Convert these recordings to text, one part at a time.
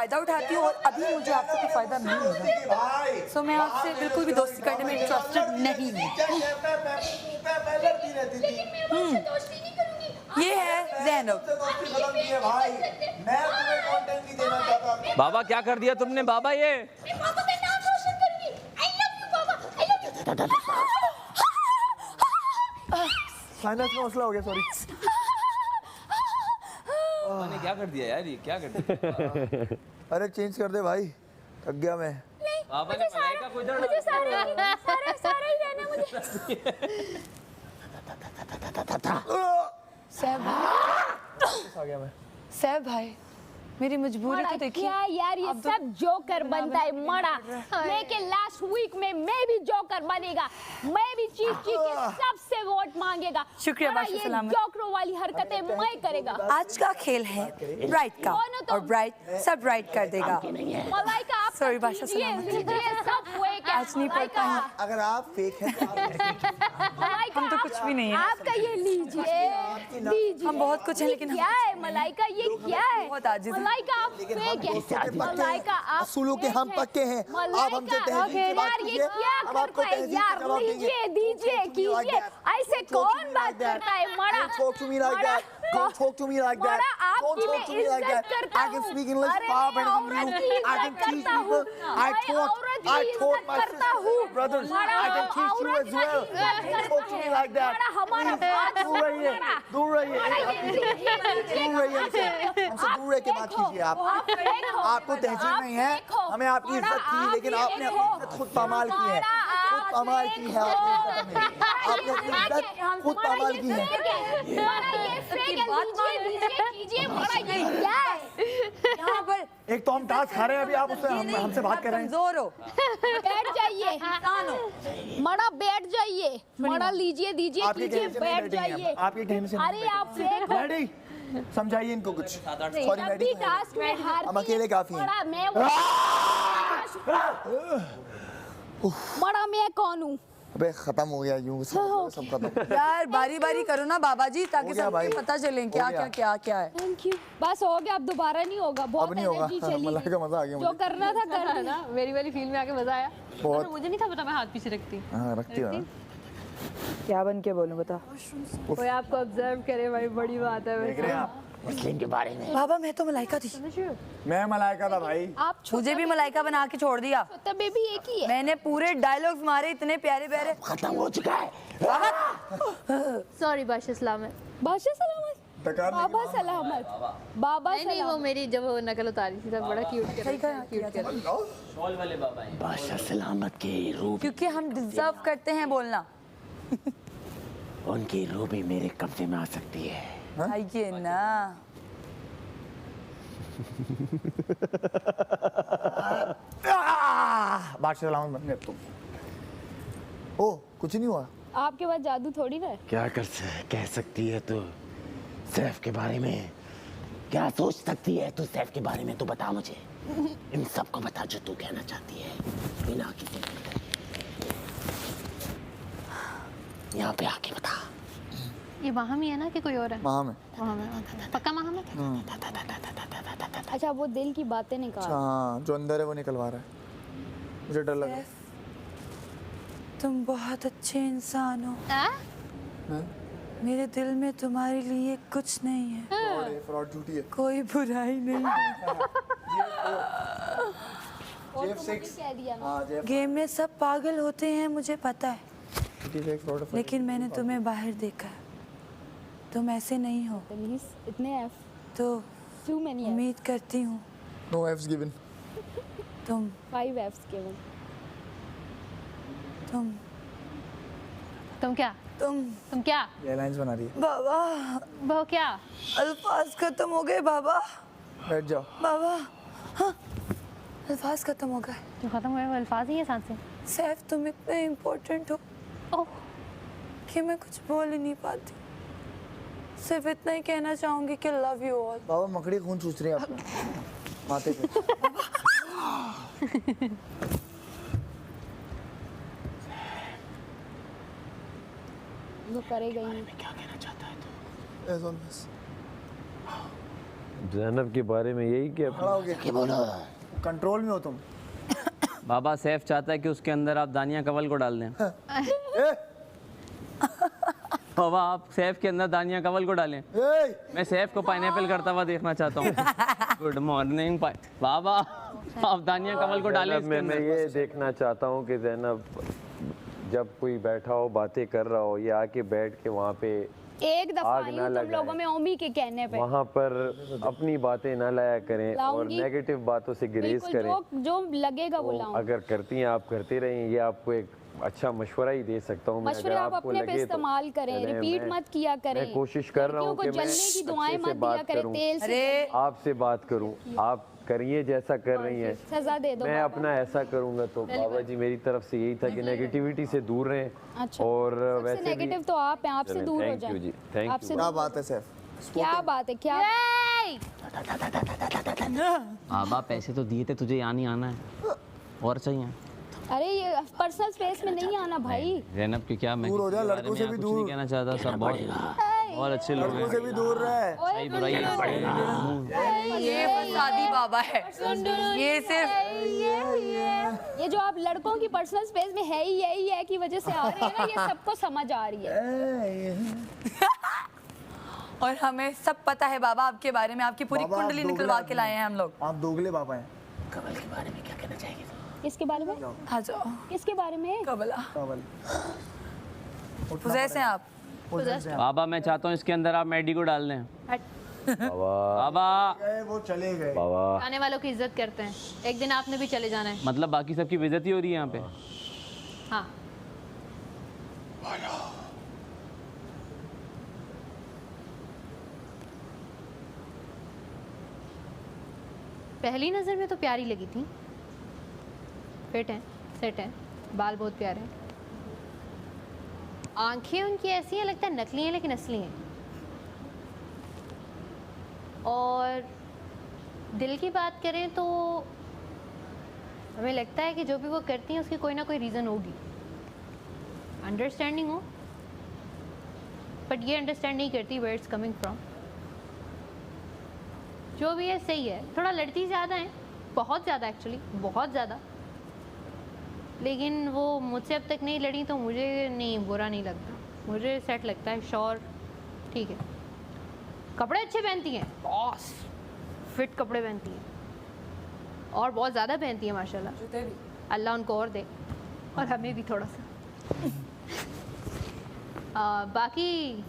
फ़ायदा उठाती हूँ और अभी मुझे आपसे कोई फ़ायदा नहीं होगा। सो मैं आपसे बिल्कुल भी दोस्ती करने में इंटरेस्टेड नहीं हूँ। ये है ज़ैनब। बाबा क्या कर दिया तुमने बाबा ये? फाइनेंस का मसला हो गया, सॉरी। मैंने क्या कर दिया यार, ये क्या कर दिया? अरे चेंज कर दे भाई, थक गया मैं। बाबा ने मलाइका को इधर मुझे सारा ही रहना मुझे। सैफ आ गया मैं। सैफ भाई मेरी मजबूरी तो देखिए। क्या यार ये सब जोकर बनता है मड़ा। लेकिन लास्ट वीक में मैं भी जोकर बनेगा, मैं भी चीख के सबसे वोट मांगेगा। शुक्रिया मड़ा, बादशाह ये सलामत। जोकरों वाली हरकतें मैं करेगा। आज का खेल है राइट का और राइट सब राइट कर देगा। मलाइका आप Sorry, बादशाह सलामत। सब फेक है। आज नहीं पढ़ता हूँ। अगर आप फेक हैं तो मलाइका हम तो कुछ भी नहीं है। आपका ये लीजिए। हम बहुत कुछ है लेकिन क्या है मलाइका, ये क्या है? बहुत आजिज़ हैं। मलाइका आप फेक है। मलाइका आप असूलों के हम पक्के हैं। आप हमसे तहजीब से बात यार ये कीजिए, क्या हम आपको करता है तहजीब यार? से जवाब देंगे। लीजिए दीजिए कीजिए, ऐसे कौन बात करता है मड़ा? Don't talk to me like that. Don't talk to me like that. मड़ा, Don't आपकी talk मैं to me like इज्जत that. करता I can हूँ। speak English अरे far मैं better than औरत you. की I can इज्जत teach करता हूँ। people. I मैं taught औरत की my इज्जत करता sisters हूँ। and brothers. मड़ा, I can teach you औरत as का well. इज्जत Don't करता talk to me है। like that. मड़ा, हमारा बात दूर रहिए, मड़ा। दूर रहिए। मड़ा, दूर रहिए हमसे। हमसे दूर रह के बात कीजिए आप। आपको तहजीब नहीं है, हमें आपकी इज्जत की, लेकिन आपने अपनी इज्जत खुद पामाल की है। खुद पामाल की है आपने इज्जत हमें। आपने अपनी इज्जत खुद पामाल की है। यहाँ पर एक तो हम ताश खा रहे हैं अभी, आप उससे हमसे बात कर रहे हैं। कमजोर हो। बैठ जाइए मड़ा, बैठ जाइए मड़ा, लीजिए दीजिए आपके कीजिए, कहने से नहीं बैठ बैठेंगे हम। जाइए। आपके कहने से नहीं अरे आप फेक हो। डैडी समझाइए इनको कुछ। सॉरी जब डैडी, भी टास्क में हारती हम अकेले काफी हैं। मड़ा मैं मड़ा मैं कौन हूँ? अबे खत्म हो गया यूं सब खत्म। यार बारी बारी करो ना बाबा जी, ताकि हो गया सबको भाई। पता चले क्या हो गया। क्या क्या क्या है। थैंक यू, बस हो गया, अब दोबारा नहीं होगा। बहुत अब नहीं होगा। एनर्जी चली मलाइका मजा आ गया जो मुझे। करना था कर है ना, मेरी वाली फील में आके मजा आया। बहुत। और मुझे नहीं था पता मैं हाथ पीछे रखती। हाँ रखती हो ना। क्या बन के बोलूं बता। कोई आपको ऑब्जर्व करे भाई, बड़ी बात है। देख रहे हैं आप मुस्लिम के बारे में। बाबा मैं तो मलाइका थी। मैं मलाइका था भाई। आप मुझे भी मलाइका बना के छोड़ दिया। छोटा बेबी एक ही है। मैंने पूरे डायलॉग्स मारे इतने प्यारे प्यारे। खत्म हो चुका है। सॉरी बादशाह सलामत। बादशाह सलामत, डकार नहीं बाबा सलामत, बाबा नहीं वो मेरी जब वो नकल उतारी थी तब बड़ा क्यूट सही कहा, क्यूट कर शॉल वाले बाबा हैं। बादशाह सलामत के रूप, क्योंकि हम डिजर्व करते हैं बोलना। उनकी रूह भी मेरे कब्जे में आ सकती है। आइए ना। बादशाह सलामत बन गए तुम। ओ कुछ नहीं हुआ। आपके पास जादू थोड़ी ना है। क्या कह सकती है तू सैफ के बारे में? क्या सोच सकती है तू सैफ के बारे में? तो बता मुझे, इन सबको बता जो तू कहना चाहती है बिना किसी यहाँ पे आके बता। ये वहाँ में है ना कि कोई और है? वहाँ में। वहाँ में पक्का वहाँ में। अच्छा वो दिल की बातें निकाल। हाँ जो अंदर है वो निकलवा रहा है, मुझे डर लग रहा है। तुम बहुत अच्छे इंसान हो। मेरे दिल में तुम्हारे लिए कुछ नहीं है। फ्रॉड झूठी है। कोई बुराई नहीं है। कह दिया ना। हाँ जेफ गेम में सब पागल होते हैं मुझे पता है, फ्रॉड। लेकिन मैंने तुम्हें बाहर देखा है। तुम ऐसे नहीं हो। प्लीज इतने एफ तो टू मेनी एफ, उम्मीद करती हूँ नो एफ्स गिवन। तुम 5 एफ्स केवल। तुम क्या तुम क्या एयरलाइंस बना रही है। बाबा वो क्या? अल्फाज खत्म हो गए बाबा। बैठ जाओ। बाबा हाँ अल्फाज खत्म हो गए। जो खत्म हुए वो अल्फाज ही है सांस से। सैफ तुम इतने इम्पोर्टेंट हो ओह कि मैं कुछ बोल ही नहीं पाती। सिर्फ इतना ही कहना चाहूंगी कि लव यू ऑल। बाबा मकड़ी खून चूस रही है आपका माथे पे। वो करेगा ही। क्या कहना चाहता है तू? As always. जैनब के बारे में यही क्या खड़ा हो गया क्या बोलो? कंट्रोल में हो तुम। बाबा सैफ चाहता है कि उसके अंदर आप दानिया कंवल को डाल दें। ए, बाबा आप सैफ के अंदर दानिया कंवल को डालें। ए, मैं सैफ को पाइनएप्पल करता हुआ देखना चाहता हूँ। गुड मॉर्निंग बाबा, आप दानिया कंवल को डालें इसके मैं अंदर। ये देखना चाहता हूँ कि जैनब जब कोई बैठा हो बातें कर रहा हो ये आके बैठ के वहाँ पे एक दफा आग आई ना हूँ तुम लगाएं। लोगों में ओमी के कहने पे। वहाँ पर अपनी बातें ना लाया करें और लाऊंगी। नेगेटिव बातों से ग्रेज बिल्कुल करें। जो लगेगा वो तो लाऊंगी। अगर करती हैं आप करते रहें, ये आपको एक अच्छा मशवरा ही दे सकता हूँ मैं। मशवरे अगर आप आपको अपने पे लगे तो इस्तेमाल करें, चलें, रिपीट मैं- मत किया करें। मैं कोशिश कर रहा हूँ लड़कियों कि को मैं जलने की दुआएं अच्छे से मत दिया बात करें करूँ, तेल से। अरे आपसे बात करूँ, आप करिए जैसा कर रही हैं। सजा दे दो मैं बाबा। अपना ऐसा करूंगा। तो बाबा जी मेरी तरफ से यही था कि नेगेटिविटी से दूर रहें। अच्छा। और सबसे वैसे भी नेगेटिव तो आप हैं, आपसे चलें, दूर हो thank you जी, जाए। thank आपसे you। क्या दूर- बात है सैफ? क्या बात है क्या? बाबा पैसे तो दिए थे, तुझे यहाँ नहीं आना है और चाहिए। अरे ये पर्सनल स्पेस में नहीं आना भाई। जैनब की क्या, मैं दूर हो किसी जा, के बारे लड़कों में से यहाँ भी कुछ दूर। नहीं कहना चाहता। सब बहुत अच्छे लोग लड़कों से हैं। भी दूर रहे। सही बुराई ये फसादी बाबा है। ये सिर्फ ये जो आप लड़कों की पर्सनल स्पेस में है ही यही है की वजह से आ रही है ना, ये सबको समझ आ रही है। और हमें सब पता है बाबा आपके बारे में, आपकी पूरी बाबा, आप कुंडली दोगला निकलवा के आदमी लाए हैं हम लोग। आप दोगले बाबा हैं। कमल के बारे में क्या कहना चाहेंगे? किसके बारे में? आ जाओ। किसके बारे में? कबला कावल फुजैस हैं आप। बाबा मैं चाहता हूँ इसके अंदर आप मैडी को डाल दें। बाबा बाबा गए वो चले गए। बाबा आने वालों की इज्जत करते हैं, एक दिन आपने भी चले जाना है। मतलब बाकी सबकी बेइज्जती हो रही है यहाँ पे। हाँ पहली नज़र में तो प्यारी लगी थी, फिट हैं, सेट हैं, बाल बहुत प्यारे हैं, आंखें उनकी ऐसी हैं लगता है नकली हैं लेकिन असली हैं। और दिल की बात करें तो हमें लगता है कि जो भी वो करती हैं उसकी कोई ना कोई रीज़न होगी, अंडरस्टैंडिंग हो, बट ये अंडरस्टैंड नहीं करती वेयर इट्स कमिंग फ्रॉम। जो भी है सही है, थोड़ा लड़ती ज़्यादा है, बहुत ज़्यादा एक्चुअली, बहुत ज़्यादा, लेकिन वो मुझसे अब तक नहीं लड़ी तो मुझे नहीं बुरा नहीं लगता, मुझे सेट लगता है, श्योर ठीक है। कपड़े अच्छे पहनती हैं, बॉस फिट कपड़े पहनती हैं और बहुत ज़्यादा पहनती हैं माशाल्लाह, अल्लाह उनको और दे और हमें भी थोड़ा सा। बाकी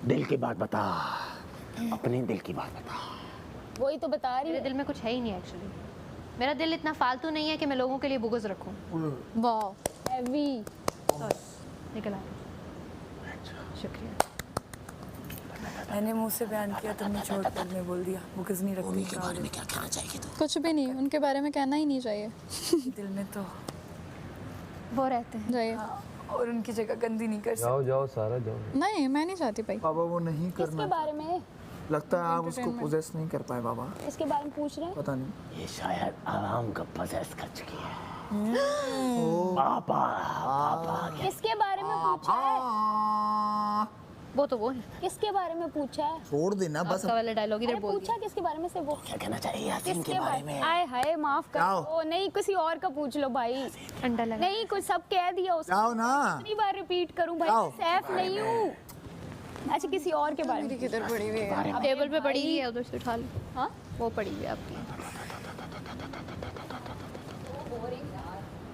दिल की बात बता, अपने दिल की बात बता। वही तो बता रही मेरे है। दिल में कुछ है ही नहीं एक्चुअली, मेरा दिल इतना फालतू नहीं है कि मैं लोगों के लिए बुग़्ज़ रखूं। वाह हेवी। निकल आ, शुक्रिया। मैंने मुंह से बयान किया, तुमने छोड़ कर में बोल दिया। वो किस नहीं रखती के बारे में क्या कहना चाहेगी तू? कुछ भी नहीं, उनके बारे में कहना ही नहीं चाहिए। दिल में तो वो रहते हैं। जाइए। और उनकी जगह गंदी नहीं कर सकते। जाओ जाओ सारा जाओ। नहीं मैं नहीं चाहती भाई। बाबा वो नहीं किसके करना। बारे में? लगता है आप उसको पोजेस नहीं कर पाए बाबा। इसके बारे में पूछ रहे हैं? पता नहीं। ये शायद आराम का पजेस कर चुकी है। पापा पापा किसके बारे में पूछा है? वो तो वो है, किसके बारे में पूछा है? छोड़ देना बस। आपका वाला डायलॉग इधर अरे बोल पूछा किसके बारे में से? वो क्या कहना चाहिए यासीन किसके के बारे में? आए हाय माफ कर जाओ। दो, नहीं किसी और का पूछ लो भाई। दिया, अंडा लगा। नहीं कुछ सब कह दिया उसने। जाओ ना। कितनी बार रिपीट करूं भाई, जाओ। मैं सैफ नहीं हूँ। अच्छा किसी और के बारे में। किधर पड़ी हुई है? अब टेबल पे पड़ी हुई है, उधर से उठा लो। हाँ वो पड़ी हुई है आपकी।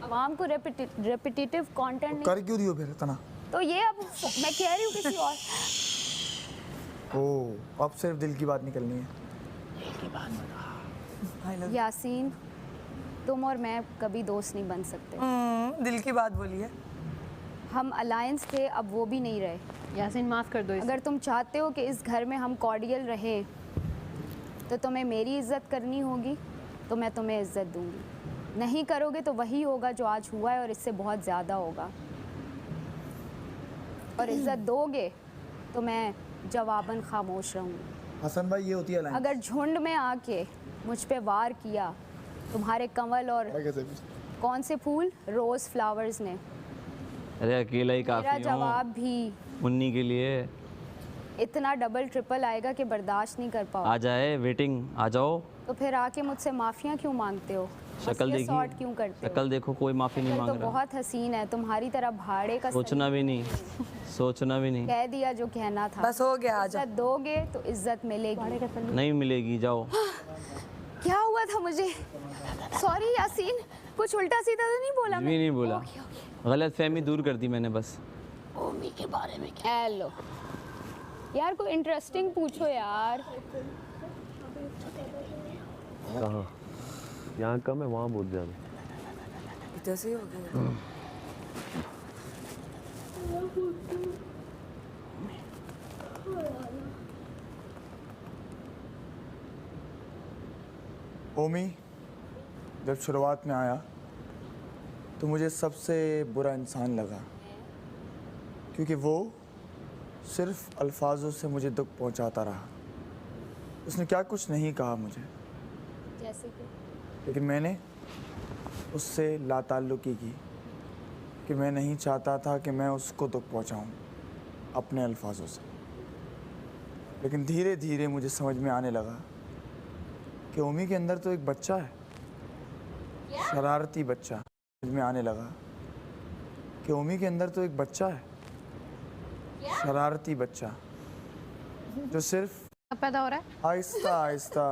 आवाम को रेपिटेटिव कंटेंट कर क्यों दियो फिर इतना? तो ये अब मैं कह रही हूँ किसी और। ओ अब सिर्फ दिल की बात निकलनी है। यासीन तुम और मैं कभी दोस्त नहीं बन सकते। दिल की बात बोलिए। हम अलायंस थे, अब वो भी नहीं रहे। यासीन माफ़ कर दो इसे। अगर तुम चाहते हो कि इस घर में हम कॉर्डियल रहे तो तुम्हें मेरी इज्जत करनी होगी, तो मैं तुम्हें इज्जत दूंगी। नहीं करोगे तो वही होगा जो आज हुआ है और इससे बहुत ज़्यादा होगा। और इज्जत दोगे तो मैं जवाबन खामोश रहूँगी। हसन भाई ये होती है लाइन। अगर झुंड में आके मुझ पे वार किया तुम्हारे कंवल और कौन से फूल, रोज़ फ्लावर्स ने, अरे अकेला ही मेरा काफी हूँ जवाब भी मुन्नी के लिए। इतना डबल ट्रिपल आएगा कि बर्दाश्त नहीं कर पाओ। आ जाए, वेटिंग, आ जाओ। तो फिर आके मुझसे माफियाँ क्यों मांगते हो? शक्ल मसले सॉर्ट क्यों देखी, करते हो? शक्ल देखो, कोई माफी नहीं शक्ल मांग तो रहा। बहुत हसीन है, तुम्हारी तरह भाड़े का सोचना भी नहीं, सोचना भी नहीं। कह दिया जो कहना था। बस हो गया, आ जाओ। इज्जत दोगे तो इज्जत मिलेगी। नहीं मिलेगी, जाओ। क्या हुआ था मुझे? सॉरी यासीन, कुछ उल्टा सीधा तो नहीं बोला कुछ भी नहीं बोला, गलत फहमी दूर कर दी मैंने बस। ओमी के बारे में क्या? हेलो यार, कोई इंटरेस्टिंग पूछो यार। कहाँ? यहाँ कम है, वहाँ बहुत ज़्यादा। जैसे ही हो गया। ओमी जब शुरुआत में आया तो मुझे सबसे बुरा इंसान लगा, क्योंकि वो सिर्फ अल्फाजों से मुझे दुख पहुंचाता रहा। उसने क्या कुछ नहीं कहा मुझे, जैसे कि लेकिन मैंने उससे लाताल्लुकी की कि मैं नहीं चाहता था कि मैं उसको दुख पहुंचाऊं अपने अल्फाजों से। लेकिन धीरे धीरे मुझे समझ में आने लगा कि ओमी के अंदर तो एक बच्चा है, शरारती बच्चा। समझ में आने लगा कि ओमी के अंदर तो एक बच्चा है, शरारती बच्चा, जो सिर्फ अब पैदा हो रहा है। आहिस्ता आहिस्ता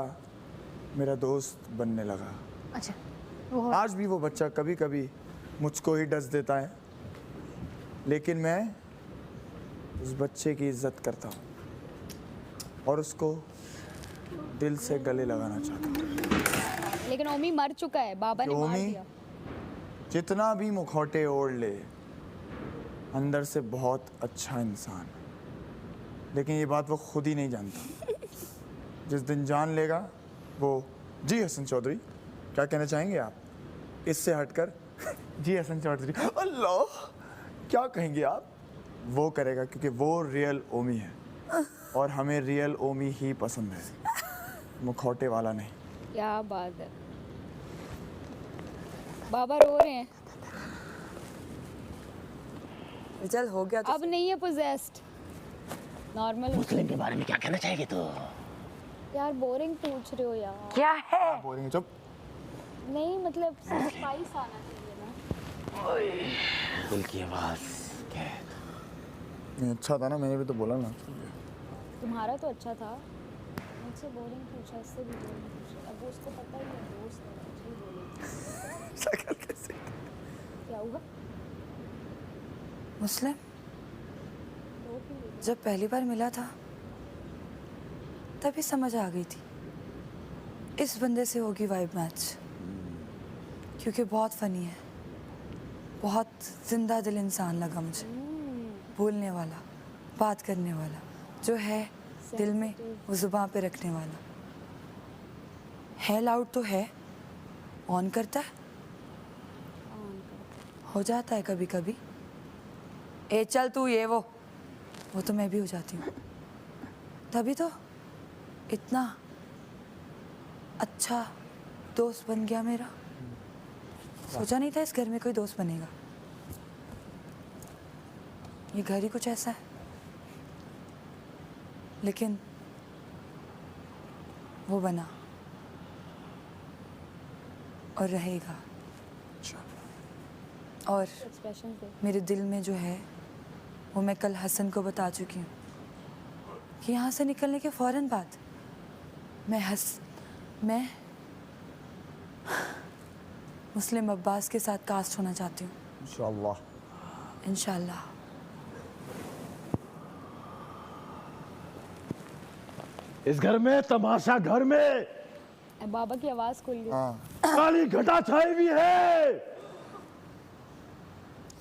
मेरा दोस्त बनने लगा। अच्छा, वो आज भी वो बच्चा कभी कभी मुझको ही डस देता है, लेकिन मैं उस बच्चे की इज्जत करता हूँ और उसको दिल से गले लगाना चाहता हूँ। लेकिन ओमी मर चुका है, बाबा ने मार ओमी दिया। जितना भी मुखौटे ओढ़ ले, अंदर से बहुत अच्छा इंसान, लेकिन ये बात वो खुद ही नहीं जानता। जिस दिन जान लेगा वो। जी हसन चौधरी, क्या कहना चाहेंगे आप इससे हटकर? जी हसन चौधरी, अल्लाह क्या कहेंगे आप? वो करेगा, क्योंकि वो रियल ओमी है और हमें रियल ओमी ही पसंद है, मुखौटे वाला नहीं। क्या बात है, बाबा रो रहे हैं। चल हो गया तो अब नहीं है पोजेस्ड, नॉर्मल। मुस्लिम के बारे में क्या कहना चाहेगी तू? यार बोरिंग पूछ रहे हो यार। क्या है? बोलेंगे चुप। नहीं मतलब स्पाइस आना चाहिए ना। दिल की आवाज क्या है? नहीं, अच्छा था ना, मैंने भी तो बोला ना। तुम्हारा तो अच्छा था, मुझसे बोरिंग पूछा, इससे भी बोरिंग पूछा। अब उसको पता ही है, दोस्त है, मुझे ही बोलेगी। शक्ल कैसे? क्या हुआ? मुस्लिम जब पहली बार मिला था तभी समझ आ गई थी इस बंदे से होगी वाइब मैच, क्योंकि बहुत फनी है, बहुत जिंदा दिल इंसान लगा मुझे। बोलने वाला, बात करने वाला, जो है दिल में वो जुबान पे रखने वाला है। लाउड तो है, ऑन करता है, हो जाता है कभी कभी। ए चल तू, ये वो तो मैं भी हो जाती हूँ। तभी तो इतना अच्छा दोस्त बन गया मेरा। सोचा नहीं था इस घर में कोई दोस्त बनेगा। ये घर ही कुछ ऐसा है, लेकिन वो बना और रहेगा। और एक्सप्रेशन पे मेरे दिल में जो है वो मैं कल हसन को बता चुकी हूँ कि यहाँ से निकलने के फ़ौरन बाद मैं मुस्लिम अब्बास के साथ कास्ट होना चाहती हूँ। इंशाअल्लाह। इंशाल्लाह। इस घर में तमाशा, घर में बाबा की आवाज खुल गई। काली घटा छाई हुई है।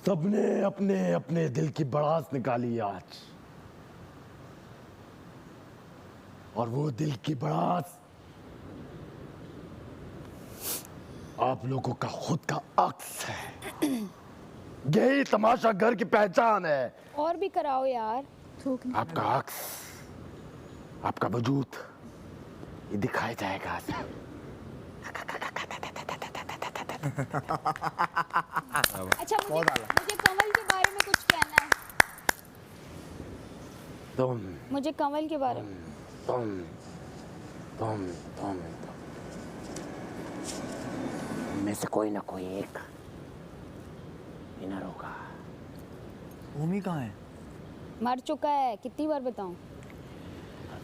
सबने अपने अपने दिल की भड़ास निकाली आज, और वो दिल की भड़ास आप लोगों का खुद का अक्स है। यही तमाशा घर की पहचान है। और भी कराओ यार। आपका अक्स, आपका वजूद ये दिखाया जाएगा। अच्छा मुझे कमल के बारे में कुछ कहना है। तुम मुझे कंवल के बारे में तुम में से कोई ना कोई एक विनर होगा। भूमि कहाँ है? मर चुका है, कितनी बार बताऊं?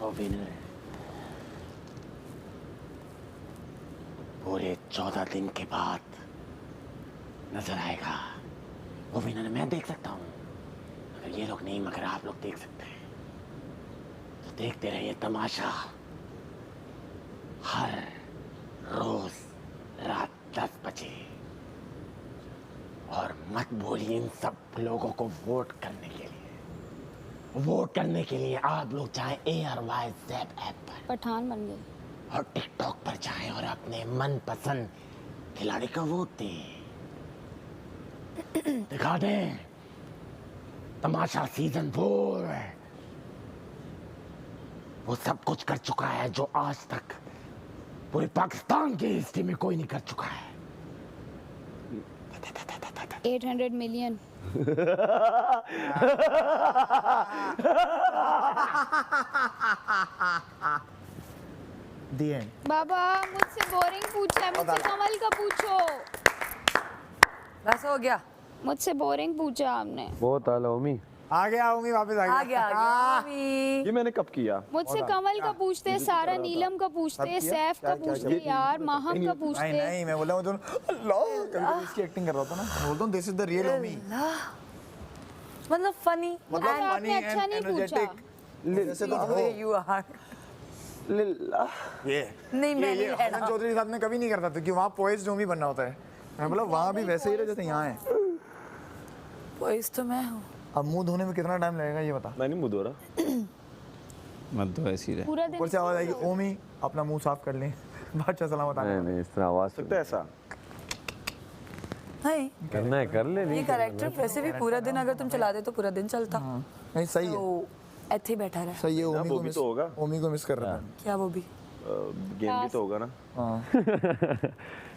वो विनर पूरे 14 दिन के बाद नजर आएगा। वो विनर मैं देख सकता हूँ, अगर ये लोग नहीं, मगर आप लोग देख सकते हैं। तो देखते रहिए तमाशा, हर रोज रात 10 बजे। और मत भूलिए इन सब लोगों को वोट करने के लिए। वोट करने के लिए आप लोग जाएं ARY ज़ैप ऐप पर पठान बन गए। और टिकटॉक पर जाएं और अपने मनपसंद खिलाड़ी का वोट दें। दिखा दें तमाशा सीजन 4 वो सब कुछ कर चुका है जो आज तक पूरे पाकिस्तान की हिस्ट्री में कोई नहीं कर चुका है। 800 मिलियन। The end. बाबा मुझसे बोरिंग पूछा है, मुझसे कमल का पूछो। बस हो गया। मुझसे बोरिंग पूछा आपने। बहुत आला उम्मी। आ गया होंगी वापस आ गया मम्मी। ये मैंने कब किया? मुझसे कमल का पूछते हैं, सारा नीलम का पूछते हैं, सैफ का पूछते हैं, यार माहम का पूछते नहीं हैं। नहीं, मैं बोला हूँ तो अल्लाह कभी इसकी एक्टिंग कर रहा था ना। मैं बोलता हूँ दिस इज द रियल ओमी। मतलब फनी मतलब आपने फनी एंड अच्छा नहीं एनर्जेटिक। जैसे तो हो यू आर। ये नहीं मैं नहीं हसन रहना। चौधरी के साथ में कभी नहीं करता था कि वहाँ पोइज ओमी बनना होता है। मैं बोला वहाँ भी वैसे ही रहे जैसे यहाँ है। वॉइस तो मैं हूँ। अब मुंह धोने में कितना टाइम लगेगा ये बता। मैं नहीं मुंह धो रहा। मत तो ऐसी रहे। पूरा दिन ऊपर से आवाज आएगी ओमी अपना मुंह साफ कर लें। बादशाह सलामत नहीं आने। नहीं, इस तरह आवाज सकता है ऐसा। नहीं करना है कर ले, ये नहीं कैरेक्टर वैसे भी पूरा दिन अगर तुम चला दे तो पूरा दिन चलता। नहीं सही है, तो ऐसे ही बैठा रहे। सही है। वो ओमी को भी मिस तो होगा। ओमी को मिस कर रहा था। क्या वो भी गेम भी तो होगा ना। हाँ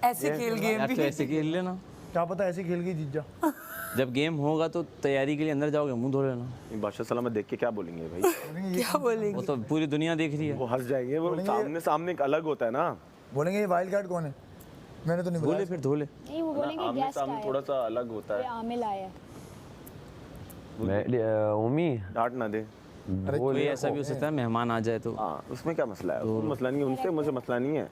ऐसे खेल गेम यार भी। तो ऐसे खेल लेना। क्या पता ऐसी खेल की जीत जा। जब गेम होगा तो तैयारी के लिए अंदर जाओगे, मुंह धो लेना। बादशाह सलामत देख के क्या बोलेंगे भाई? क्या बोलेंगे? वो तो पूरी दुनिया देख रही है। वो हंस जाएंगे। वो सामने सामने एक अलग होता है ना। बोलेंगे ये वाइल्ड कार्ड कौन है? मैंने तो नहीं धोले बोला। फिर धोले। नहीं, वो बोलेंगे आमने गेस्ट सामने आया थोड़ा सा अलग होता है, है। आमिल आया है। मैं उम्मी डांट ना दे। कोई ऐसा भी हो सकता है मेहमान आ जाए तो। हाँ उसमें क्या मसला है? कोई मसला नहीं है उनसे, मुझे मसला नहीं है।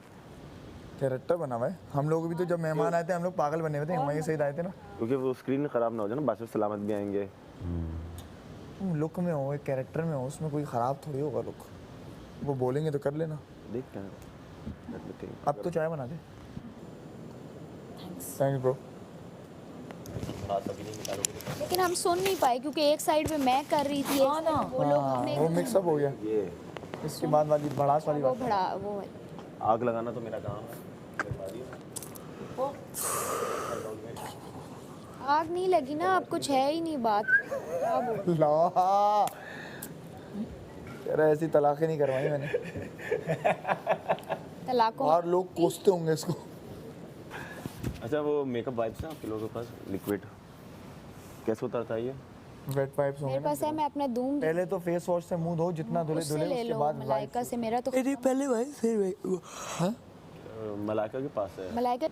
कैरेक्टर बना हुआ है। हम लोग भी तो जब मेहमान आए थे हम लोग पागल बने हुए थे। हम सही आए थे ना। क्योंकि वो स्क्रीन खराब ना हो जाए ना। बादशाह सलामत भी आएंगे। लुक में हो, एक कैरेक्टर में हो, उसमें कोई खराब थोड़ी होगा लुक। वो बोलेंगे तो कर लेना। देखते हैं। अब तो चाय बना दे। Thanks bro. लेकिन हम सुन नहीं पाए क्योंकि एक साइड पे मैं कर रही थी, एक हाँ ना। साइड पे वो लोग हमने वो मिक्सअप हो गया। ये इसके बाद वाली भड़ास वाली वो बात। भड़ा वो आग लगाना तो मेरा काम है। आग नहीं लगी ना, अब कुछ है ही नहीं बात। क्या बोल ला ऐसी तलाक़ें नहीं करवाई मैंने। तलाकों और लोग कोसते होंगे इसको। अच्छा वो मेकअप वाइप्स हैं आपके लोगों के पास? लिक्विड कैसे उतरता है ये? वेट वाइप्स होंगे मेरे ना। पास है, मैं अपना दूंगी। पहले तो फेस वॉश से मुंह धो, जितना धुले उससे धुले ले उसके लो बाद मलाइका से, मेरा तो अरे पहले भाई फिर भाई। मलाइका के पास है। मलाइका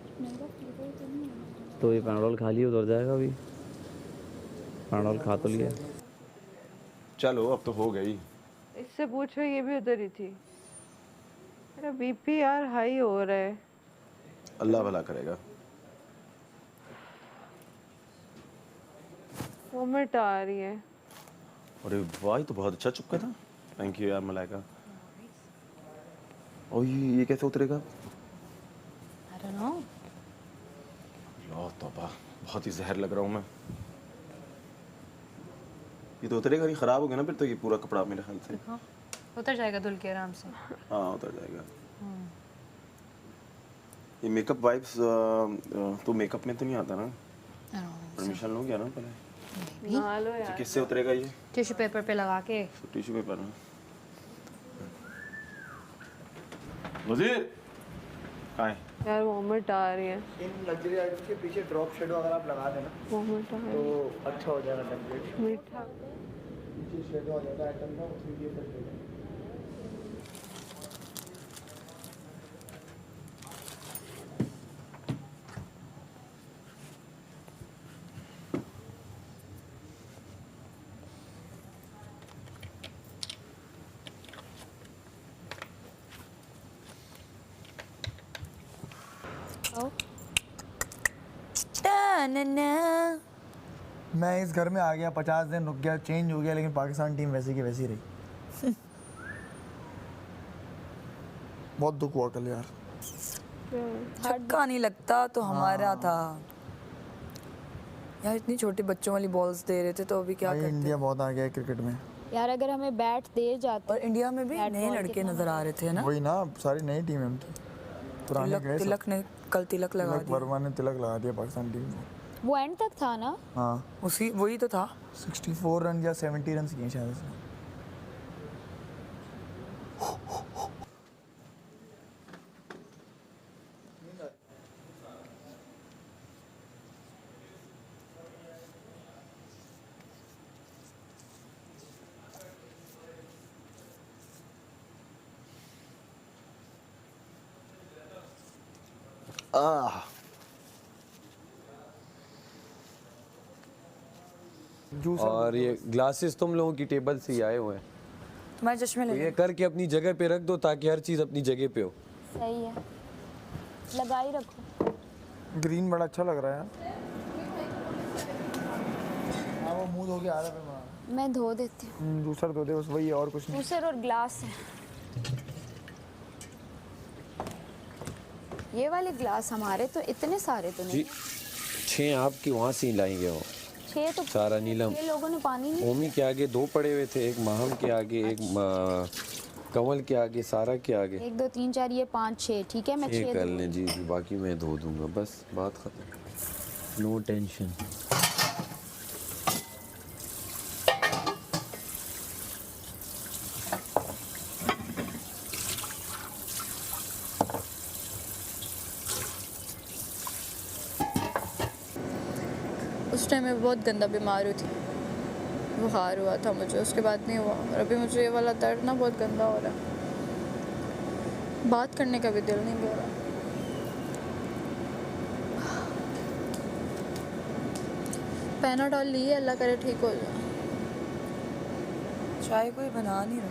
तो ये पैनाडोल खा लिया, उधर जाएगा अभी। पैनाडोल खा तो लिया। चलो अब तो हो गई। इससे पूछो, ये भी उधर ही थी। मेरा बीपी यार हाई हो रहा है। अल्लाह भला करेगा। वोमिट आ रही है। अरे वाह, तो बहुत अच्छा चुपका था। थैंक यू यार मलाइका। और ये कैसे उतरेगा? I don't know. लो तौबा, बहुत ही जहर लग रहा हूँ मैं। ये तो उतरेगा नहीं, खराब हो गया ना फिर तो ये पूरा कपड़ा मेरे ख्याल से। हाँ उतर जाएगा धुल के आराम से। हाँ उतर जाएगा। ये मेकअप वाइप्स तो मेकअप में तो नहीं आता ना? परमिशन लो क्या ना पहले? नहा लो तो यार। किससे उतरेगा ये? टिश्यू पेपर पे लगा के। टिश्यू पेपर ना। वजीर कहाँ है? यार वोमिट आ रही है। इन लग्जरी आइटम्स के पीछे ड्रॉप शेडो अगर आप लगा देना वोमिट आ रही तो अच्छा हो जाएगा टेम्पलेट। है। मीठा पीछे शेडो आ जाता है आइटम का, उसके लिए फिट हो जाता है। मैं इस घर में आ गया, 50 दिन रुक गया, चेंज हो गया, लेकिन पाकिस्तान टीम वैसी की वैसी रही। बहुत दुख हुआ कल यार। छक्का नहीं लगता तो हमारा था यार। इतनी छोटी बच्चों वाली बॉल्स दे रहे थे तो अभी क्या भाई करते। इंडिया बहुत आ गया है क्रिकेट में। यार अगर हमें बैट दे जाते और इंडिया में भी बैट नए बॉल लड़के कितना नजर आ रहे थे ना। वही ना, सारी नई टीम है उनकी, पुराने तिलक गए सब। तिलक ने कल तिलक लगा तिलक दिया। वर्मा ने तिलक लगा दिया पाकिस्तान टीम को। वो एंड तक था ना। हाँ उसी वही तो था। 64 रन या 70 रन किए शायद उसने। और ये ग्लासेस तुम लोगों की टेबल से ही आए हुए हैं, तुम्हारे चश्मे तो ले ये करके अपनी जगह पे रख दो ताकि हर चीज़ अपनी जगह पे हो। सही है, लगा ही रखो। ग्रीन बड़ा अच्छा लग रहा है यार। हाँ वो मुंह धो के आ रहा है। मैं धो देती हूँ। दूसरा धो दे बस, वही है और कुछ नहीं। दूसर और ग्लास है। ये वाले ग्लास हमारे तो इतने सारे तो नहीं। 6 आपकी वहाँ से ही लाएंगे हो। 6 तो सारा नीलम ये लोगों ने पानी नहीं। ओमी के आगे 2 पड़े हुए थे, एक माहम के आगे, एक कमल के आगे, सारा के आगे। 1 2 3 4 ये 5 6 ठीक है। मैं 6 कर लें जी, बाकी मैं धो दूंगा, बस बात खत्म, नो टेंशन। उस टाइम मैं बहुत गंदा बीमार हुई थी, बुखार हुआ था मुझे, उसके बाद नहीं हुआ। और अभी मुझे ये वाला दर्द ना बहुत गंदा हो रहा है, बात करने का भी दिल नहीं कर रहा। पैनाडॉल ली है, अल्लाह करे ठीक हो जाए। चाय कोई बना नहीं रहा।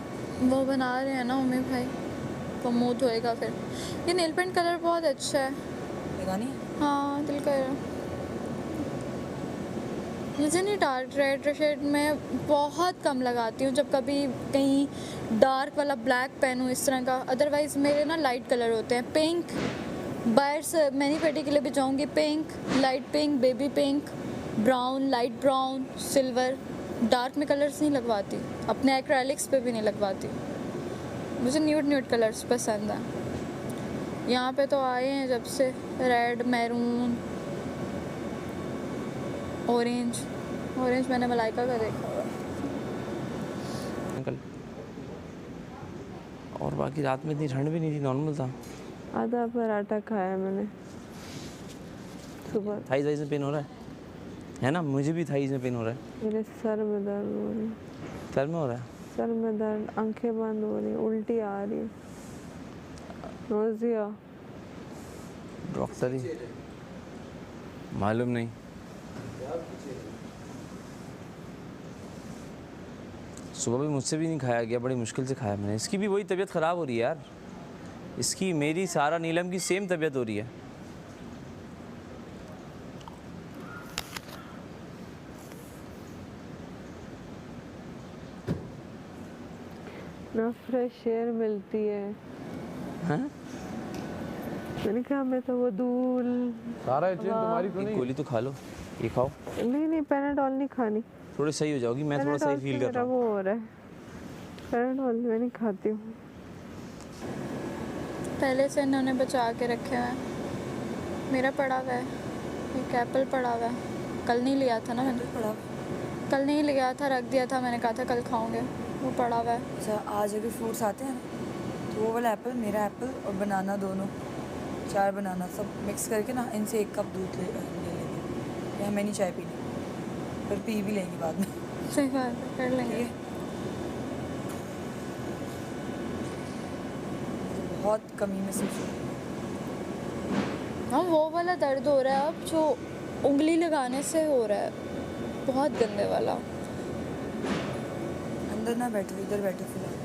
वो बना रहे हैं ना मम्मी भाई, तो मुँह धोएगा फिर। ये नेल पेंट कलर बहुत अच्छा है। लगानी है? हाँ दिल कर रहा। मुझे नहीं डार्क रेड शेड में बहुत कम लगाती हूँ, जब कभी कहीं डार्क वाला ब्लैक पहनूँ इस तरह का। अदरवाइज़ मेरे ना लाइट कलर होते हैं। पिंक, बाहर से मैनी पेटी के लिए भी जाऊँगी, pink, light pink, baby pink, brown, light brown, silver. Dark में कलर्स नहीं लगवाती, अपने एक्रेलिक्स पे भी नहीं लगवाती। मुझे न्यूड कलर्स पसंद हैं। यहाँ पे तो आए हैं जब से रेड, मैरून, ऑरेंज। ऑरेंज मैंने मलाइका का देखा हुआ। अंकल, और बाकी रात में इतनी ठंड भी नहीं थी, नॉर्मल था। आधा पराठा खाया मैंने सुबह। थाइज वाइज में पेन हो रहा है ना? मुझे भी थाइज में पेन हो रहा है। मेरे सर में दर्द हो रही है। सर में हो रहा है? सर में दर्द, आंखें बंद हो रही, उल्टी आ रही, नोजिया। डॉक्टर ही मालूम नहीं। सुबह भी मुझसे भी नहीं खाया गया, बड़ी मुश्किल से खाया मैंने। इसकी भी वही तबीयत ख़राब हो रही है यार। इसकी, मेरी, सारा, नीलम की सेम तबीयत हो रही है। ना फ्रेश एयर मिलती है। हाँ? मैंने कहा मैं तो वो धूल। सारा चीज तुम्हारी तो एक नहीं। गोली तो खा लो, ये खाओ, नहीं पैनाडॉल नहीं खानी। थोड़ी सही हो जाओगी। मैं थोड़ा सही पैनाडॉल फील से कर रहा मेरा हूँ। वो हो रहा है, पैनाडॉल मैं नहीं खाती हूँ। पहले से इन्होंने बचा के रखे हुए हैं। मेरा पड़ा हुआ है, एक एप्पल पड़ा हुआ है। कल नहीं लिया था ना मैंने, कल नहीं लिया था, रख दिया था। मैंने कहा था कल खाऊंगे, वो पड़ा हुआ है। अच्छा, आज अभी फ्रूट्स आते हैं ना, तो वो वाला एप्पल, मेरा एप्पल और बनाना, दोनों 4 बनाना सब मिक्स करके ना, इनसे 1 कप दूध ले लेंगे। या हमें नहीं चाय पीनी, फिर पी भी लेंगे बाद में। सही बात है, कर लेंगे। ठीक है। बहुत कमी महसूस हो रही है। हाँ वो वाला दर्द हो रहा है अब जो उंगली लगाने से हो रहा है, बहुत गंदे वाला। अंदर ना बैठो, इधर बैठो फिलहाल।